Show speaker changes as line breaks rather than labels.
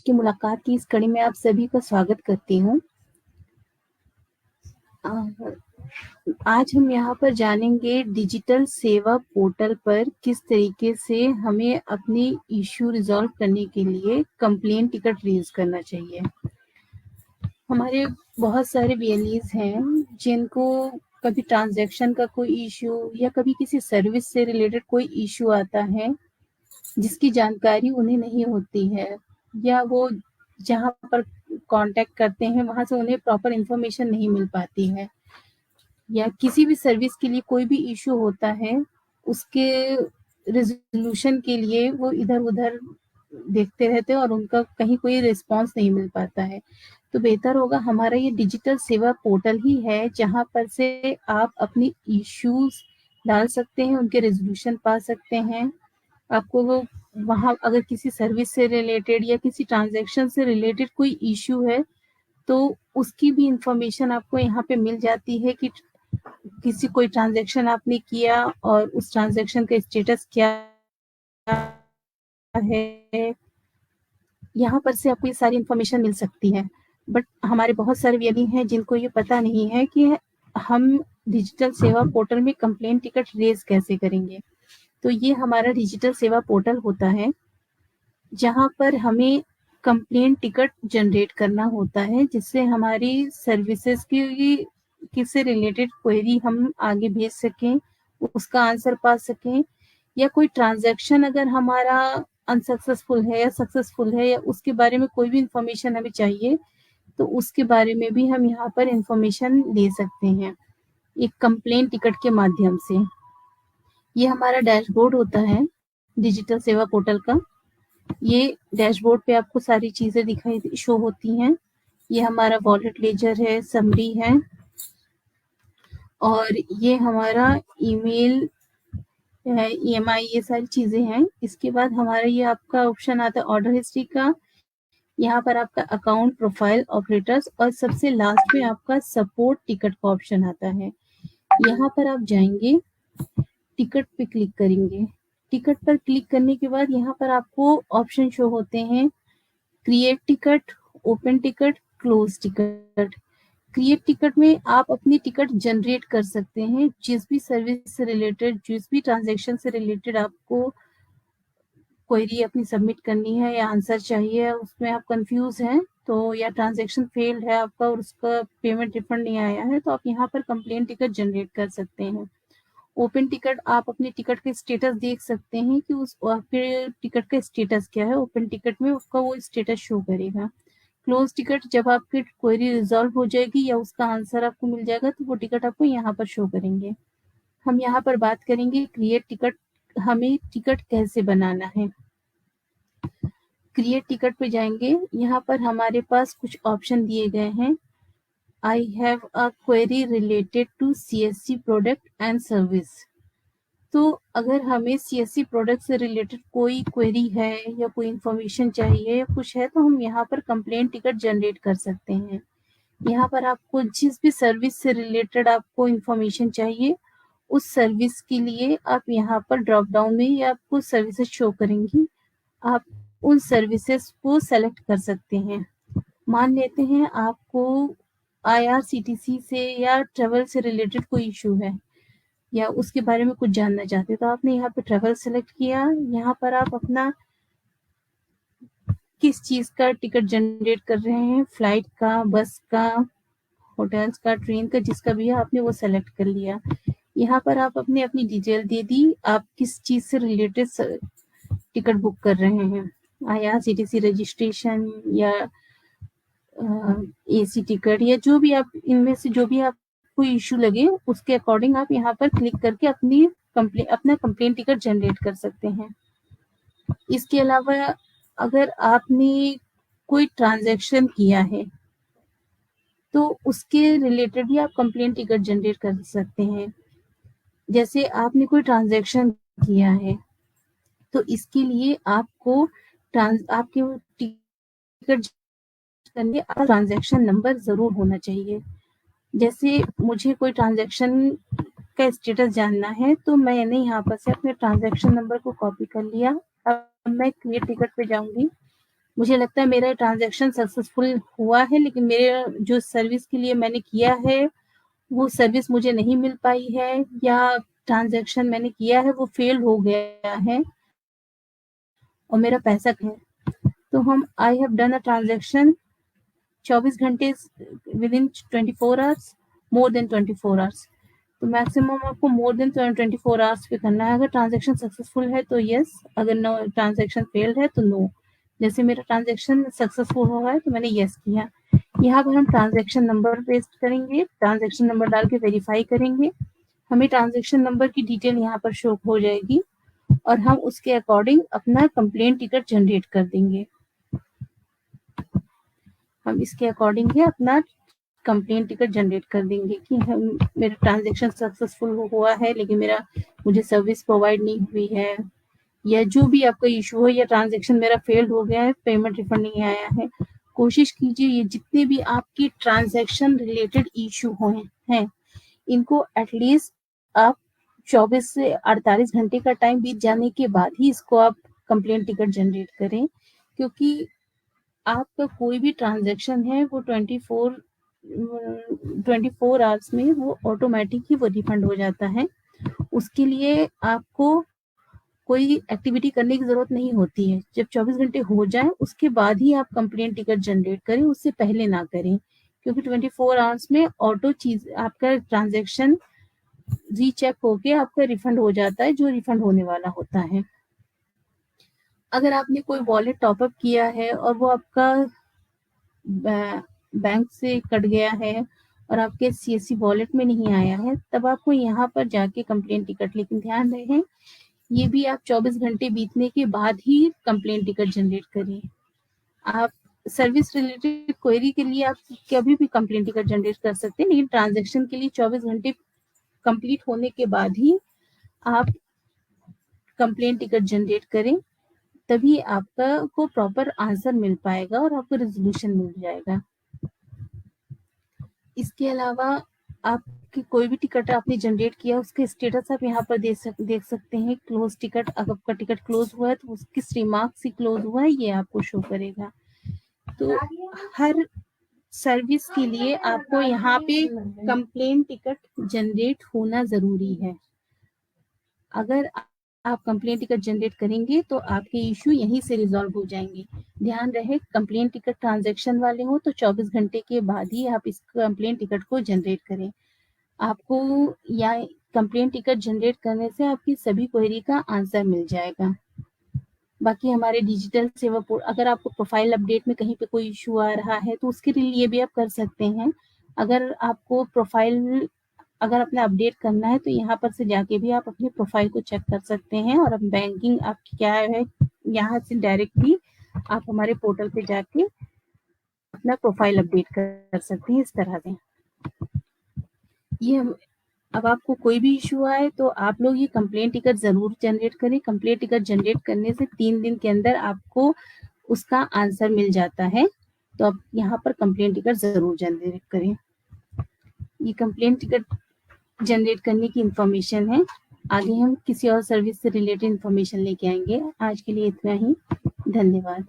की मुलाकात की इस कड़ी में आप सभी का स्वागत करती हूँ। आज हम यहाँ पर जानेंगे डिजिटल सेवा पोर्टल पर किस तरीके से हमें अपनी इश्यू रिजॉल्व करने के लिए कंप्लेंट टिकट रेज करना चाहिए। हमारे बहुत सारे बीएलईज हैं जिनको कभी ट्रांजैक्शन का कोई इश्यू या कभी किसी सर्विस से रिलेटेड कोई इश्यू आता है जिसकी जानकारी उन्हें नहीं होती है, या वो जहाँ पर कांटेक्ट करते हैं वहां से उन्हें प्रॉपर इंफॉर्मेशन नहीं मिल पाती है, या किसी भी सर्विस के लिए कोई भी इश्यू होता है उसके रेजोल्यूशन के लिए वो इधर उधर देखते रहते हैं और उनका कहीं कोई रिस्पांस नहीं मिल पाता है। तो बेहतर होगा हमारा ये डिजिटल सेवा पोर्टल ही है जहाँ पर से आप अपनी इश्यूज डाल सकते हैं, उनके रेजोल्यूशन पा सकते हैं। आपको वो वहाँ अगर किसी सर्विस से रिलेटेड या किसी ट्रांजैक्शन से रिलेटेड कोई इश्यू है तो उसकी भी इंफॉर्मेशन आपको यहाँ पे मिल जाती है कि किसी कोई ट्रांजैक्शन आपने किया और उस ट्रांजैक्शन का स्टेटस क्या है। यहाँ पर से आपको ये सारी इंफॉर्मेशन मिल सकती है, बट हमारे बहुत सारे व्यक्ति हैं जिनको ये पता नहीं है कि हम डिजिटल सेवा पोर्टल में कंप्लेंट टिकट रेज कैसे करेंगे। तो ये हमारा डिजिटल सेवा पोर्टल होता है जहाँ पर हमें कंप्लेंट टिकट जनरेट करना होता है, जिससे हमारी सर्विसेज की से रिलेटेड क्वेरी हम आगे भेज सकें, उसका आंसर पा सकें, या कोई ट्रांजैक्शन अगर हमारा अनसक्सेसफुल है या सक्सेसफुल है या उसके बारे में कोई भी इंफॉर्मेशन हमें चाहिए तो उसके बारे में भी हम यहाँ पर इंफॉर्मेशन ले सकते हैं एक कंप्लेंट टिकट के माध्यम से। ये हमारा डैशबोर्ड होता है डिजिटल सेवा पोर्टल का। ये डैशबोर्ड पे आपको सारी चीजें दिखाई शो होती हैं। ये हमारा वॉलेट लेजर है, समरी है, और ये हमारा ईमेल है, ईएमआई, ये सारी चीजें हैं। इसके बाद हमारा ये आपका ऑप्शन आता है ऑर्डर हिस्ट्री का। यहाँ पर आपका अकाउंट, प्रोफाइल, ऑपरेटर्स, और सबसे लास्ट में आपका सपोर्ट टिकट का ऑप्शन आता है। यहाँ पर आप जाएंगे, टिकट पे क्लिक करेंगे। टिकट पर क्लिक करने के बाद यहाँ पर आपको ऑप्शन शो होते हैं create ticket, open ticket, close ticket. Create ticket में आप अपनी टिकट जनरेट कर सकते हैं। जिस भी सर्विस से रिलेटेड, जिस भी ट्रांजैक्शन से रिलेटेड आपको क्वेरी अपनी सबमिट करनी है या आंसर चाहिए, उसमें आप कंफ्यूज हैं तो, या ट्रांजैक्शन फेल्ड है आपका और उसका पेमेंट रिफंड नहीं आया है, तो आप यहाँ पर कंप्लेंट टिकट जनरेट कर सकते हैं। ओपन टिकट, आप अपने टिकट के स्टेटस देख सकते हैं कि उस आपके टिकट का स्टेटस क्या है। ओपन टिकट में उसका वो स्टेटस शो करेगा। क्लोज टिकट, जब आपकी क्वेरी रिजॉल्व हो जाएगी या उसका आंसर आपको मिल जाएगा तो वो टिकट आपको यहाँ पर शो करेंगे। हम यहाँ पर बात करेंगे क्रिएट टिकट, हमें टिकट कैसे बनाना है। क्रिएट टिकट पे जाएंगे, यहाँ पर हमारे पास कुछ ऑप्शन दिए गए हैं। I have a query related to CSC product and service. तो अगर हमें सीएससी प्रोडक्ट से रिलेटेड कोई क्वेरी है या कोई इंफॉर्मेशन चाहिए या कुछ है तो हम यहाँ पर कंप्लेंट टिकट जनरेट कर सकते हैं। यहाँ पर आपको जिस भी सर्विस से रिलेटेड आपको इंफॉर्मेशन चाहिए उस सर्विस के लिए आप यहाँ पर ड्रॉप डाउन में या आपको सर्विसेज शो करेंगी, आप उन सर्विसेज को सेलेक्ट कर सकते हैं। मान लेते हैं आपको आईआरसीटीसी से या ट्रेवल से रिलेटेड कोई इशू है या उसके बारे में कुछ जानना चाहते हैं, तो आपने यहाँ पे ट्रेवल सेलेक्ट किया। यहाँ पर आप अपना किस चीज का टिकट जनरेट कर रहे हैं, फ्लाइट का, बस का, होटल्स का, ट्रेन का, जिसका भी है आपने वो सेलेक्ट कर लिया। यहाँ पर आप अपनी अपनी डिटेल दे दी, आप किस चीज से रिलेटेड टिकट बुक कर रहे हैं, आईआरसीटीसी रजिस्ट्रेशन या एसी टिकट, या जो भी आप इनमें से जो भी आपको इशू लगे उसके अकॉर्डिंग आप यहाँ पर क्लिक करके अपना कंप्लेंट टिकट जनरेट कर सकते हैं। इसके अलावा अगर आपने कोई ट्रांजैक्शन किया है तो उसके रिलेटेड भी आप कंप्लेंट टिकट जनरेट कर सकते हैं। जैसे आपने कोई ट्रांजैक्शन किया है तो इसके लिए आपको आपके टिकट करने ट्रांजैक्शन नंबर जरूर होना चाहिए। जैसे मुझे कोई ट्रांजैक्शन का स्टेटस जानना है तो मैंने यहाँ पर से अपने ट्रांजैक्शन नंबर को कॉपी कर लिया। अब मैं क्रिएट टिकट पे जाऊंगी। मुझे लगता है मेरा ट्रांजैक्शन सक्सेसफुल हुआ है, लेकिन मेरे जो सर्विस के लिए मैंने किया है वो सर्विस मुझे नहीं मिल पाई है, या ट्रांजैक्शन मैंने किया है वो फेल हो गया है और मेरा पैसा है। तो हम I have done a transaction 24 घंटे with in 24 hours, more than 24 hours. तो मैक्सिमम आपको मोर देन 24 आवर्स पे करना है। अगर ट्रांजैक्शन सक्सेसफुल है तो यस, अगर नो ट्रांजैक्शन फेल्ड है तो नो। जैसे मेरा ट्रांजैक्शन सक्सेसफुल हुआ है तो मैंने यस किया। यहाँ पर हम ट्रांजैक्शन नंबर पेस्ट करेंगे, ट्रांजैक्शन नंबर डाल के वेरीफाई करेंगे। हमें ट्रांजैक्शन नंबर की डिटेल यहाँ पर शो हो जाएगी और हम उसके अकॉर्डिंग अपना कंप्लेंट टिकट जनरेट कर देंगे। हम इसके अकॉर्डिंग ही अपना कंप्लेंट टिकट जनरेट कर देंगे कि हम मेरा ट्रांजैक्शन सक्सेसफुल हुआ है लेकिन मुझे सर्विस प्रोवाइड नहीं हुई है, या जो भी आपका इशू हो, या ट्रांजैक्शन मेरा फेल्ड हो गया है, पेमेंट रिफंड नहीं आया है। कोशिश कीजिए ये जितने भी आपकी ट्रांजैक्शन रिलेटेड इशू हैं इनको एटलीस्ट आप 24 से 48 घंटे का टाइम बीत जाने के बाद ही इसको आप कंप्लेंट टिकट जनरेट करें, क्योंकि आपका कोई भी ट्रांजैक्शन है वो 24 आवर्स में वो ऑटोमेटिक ही वो रिफंड हो जाता है। उसके लिए आपको कोई एक्टिविटी करने की जरूरत नहीं होती है। जब 24 घंटे हो जाए उसके बाद ही आप कंप्लेंट टिकट जनरेट करें, उससे पहले ना करें, क्योंकि 24 आवर्स में ऑटो चीज आपका ट्रांजैक्शन रीचेक होके आपका रिफंड हो जाता है, जो रिफंड होने वाला होता है। अगर आपने कोई वॉलेट टॉपअप किया है और वो आपका बैंक से कट गया है और आपके सीएससी वॉलेट में नहीं आया है, तब आपको यहाँ पर जाके कंप्लेंट टिकट, लेकिन ध्यान रहे ये भी आप 24 घंटे बीतने के बाद ही कंप्लेंट टिकट जनरेट करें। आप सर्विस रिलेटेड क्वेरी के लिए आप कभी भी कंप्लेंट टिकट जनरेट कर सकते हैं, लेकिन ट्रांजैक्शन के लिए 24 घंटे कंप्लीट होने के बाद ही आप कंप्लेंट टिकट जनरेट करें, तभी आपका को प्रॉपर आंसर मिल पाएगा और आपको रेजोल्यूशन मिल जाएगा। इसके अलावा आपकी कोई भी टिकट आपने जनरेट किया उसके स्टेटस आप यहाँ पर देख सकते हैं। क्लोज टिकट, अगर आपका टिकट क्लोज हुआ है तो किस रिमार्क से क्लोज हुआ है ये आपको शो करेगा। तो हर सर्विस के लिए आपको यहाँ पे कंप्लेंट टिकट जनरेट होना जरूरी है। अगर आप कंप्लेंट टिकट जनरेट करेंगे तो आपके इश्यू यहीं से रिजॉल्व हो जाएंगे। ध्यान रहे कंप्लेंट टिकट ट्रांजैक्शन वाले हो तो 24 घंटे के बाद ही आप इस कंप्लेंट टिकट को जनरेट करें। आपको या कंप्लेंट टिकट जनरेट करने से आपकी सभी क्वेरी का आंसर मिल जाएगा। बाकी हमारे डिजिटल सेवा अगर आपको प्रोफाइल अपडेट में कहीं पे कोई इशू आ रहा है तो उसके लिए भी आप कर सकते हैं। अगर आपको प्रोफाइल अगर अपना अपडेट करना है तो यहाँ पर से जाके भी आप अपने प्रोफाइल को चेक कर सकते हैं, और बैंकिंग आपकी क्या है यहाँ से डायरेक्टली आप हमारे पोर्टल पे जाके अपना प्रोफाइल अपडेट कर सकते हैं इस तरह से। ये अब आपको कोई भी इशू आए तो आप लोग ये कंप्लेंट टिकट जरूर जनरेट करें। कंप्लेंट टिकट जनरेट करने से 3 दिन के अंदर आपको उसका आंसर मिल जाता है, तो आप यहाँ पर कंप्लेंट टिकट जरूर जनरेट करें। ये कंप्लेंट टिकट जनरेट करने की इंफॉर्मेशन है। आगे हम किसी और सर्विस से रिलेटेड इंफॉर्मेशन लेके आएंगे। आज के लिए इतना ही, धन्यवाद।